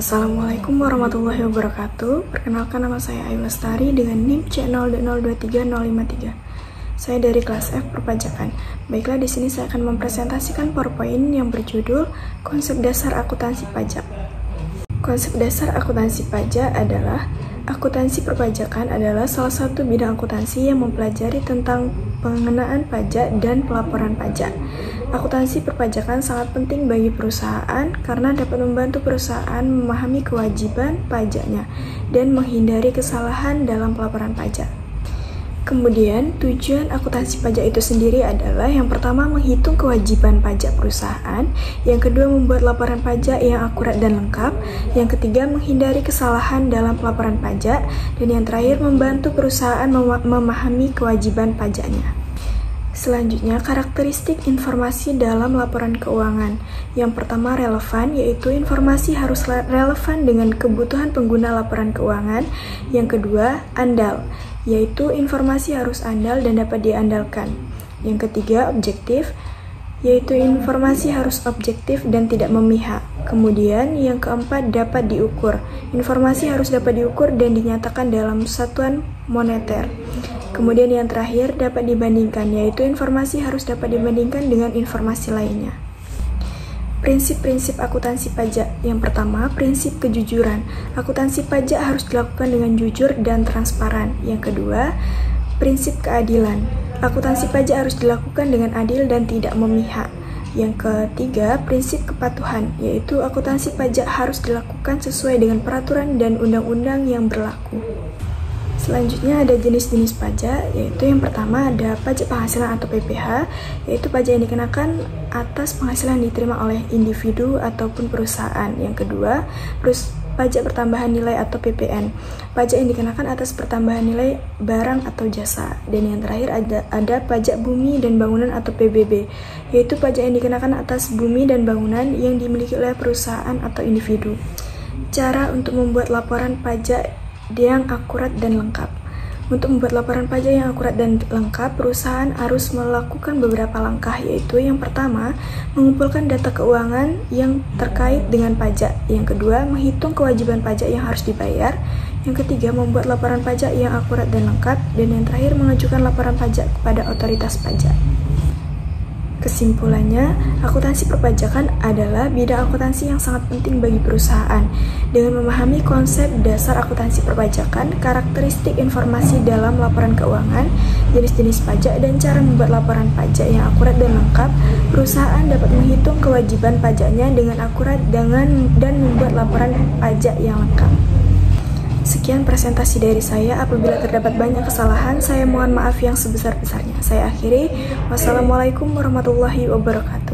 Assalamualaikum warahmatullahi wabarakatuh. Perkenalkan, nama saya Ayu Lestari dengan NIM C023053. Saya dari kelas F Perpajakan. Baiklah, di sini saya akan mempresentasikan PowerPoint yang berjudul Konsep Dasar Akuntansi Pajak. Konsep dasar akuntansi pajak adalah akuntansi perpajakan adalah salah satu bidang akuntansi yang mempelajari tentang pengenaan pajak dan pelaporan pajak. Akuntansi perpajakan sangat penting bagi perusahaan karena dapat membantu perusahaan memahami kewajiban pajaknya dan menghindari kesalahan dalam pelaporan pajak. Kemudian, tujuan akuntansi pajak itu sendiri adalah yang pertama menghitung kewajiban pajak perusahaan, yang kedua membuat laporan pajak yang akurat dan lengkap, yang ketiga menghindari kesalahan dalam pelaporan pajak, dan yang terakhir membantu perusahaan memahami kewajiban pajaknya. Selanjutnya, karakteristik informasi dalam laporan keuangan. Yang pertama, relevan, yaitu informasi harus relevan dengan kebutuhan pengguna laporan keuangan. Yang kedua, andal, yaitu informasi harus andal dan dapat diandalkan. Yang ketiga, objektif, yaitu informasi harus objektif dan tidak memihak. Kemudian, yang keempat, dapat diukur. Informasi harus dapat diukur dan dinyatakan dalam satuan moneter. Kemudian yang terakhir, dapat dibandingkan, yaitu informasi harus dapat dibandingkan dengan informasi lainnya. Prinsip-prinsip akuntansi pajak. Yang pertama, prinsip kejujuran. Akuntansi pajak harus dilakukan dengan jujur dan transparan. Yang kedua, prinsip keadilan. Akuntansi pajak harus dilakukan dengan adil dan tidak memihak. Yang ketiga, prinsip kepatuhan, yaitu akuntansi pajak harus dilakukan sesuai dengan peraturan dan undang-undang yang berlaku. Selanjutnya ada jenis-jenis pajak, yaitu yang pertama ada pajak penghasilan atau PPh, yaitu pajak yang dikenakan atas penghasilan yang diterima oleh individu ataupun perusahaan. Yang kedua, pajak pertambahan nilai atau PPN, pajak yang dikenakan atas pertambahan nilai barang atau jasa. Dan yang terakhir ada pajak bumi dan bangunan atau PBB, yaitu pajak yang dikenakan atas bumi dan bangunan yang dimiliki oleh perusahaan atau individu. Cara untuk membuat laporan pajak yang akurat dan lengkap. Untuk membuat laporan pajak yang akurat dan lengkap, perusahaan harus melakukan beberapa langkah, yaitu yang pertama, mengumpulkan data keuangan yang terkait dengan pajak. Yang kedua, menghitung kewajiban pajak yang harus dibayar. Yang ketiga, membuat laporan pajak yang akurat dan lengkap. Dan yang terakhir, mengajukan laporan pajak kepada otoritas pajak. Kesimpulannya, akuntansi perpajakan adalah bidang akuntansi yang sangat penting bagi perusahaan. Dengan memahami konsep dasar akuntansi perpajakan, karakteristik informasi dalam laporan keuangan, jenis-jenis pajak, dan cara membuat laporan pajak yang akurat dan lengkap, perusahaan dapat menghitung kewajiban pajaknya dengan akurat dan membuat laporan pajak yang lengkap. Sekian presentasi dari saya. Apabila terdapat banyak kesalahan, saya mohon maaf yang sebesar-besarnya. Saya akhiri. Wassalamualaikum warahmatullahi wabarakatuh.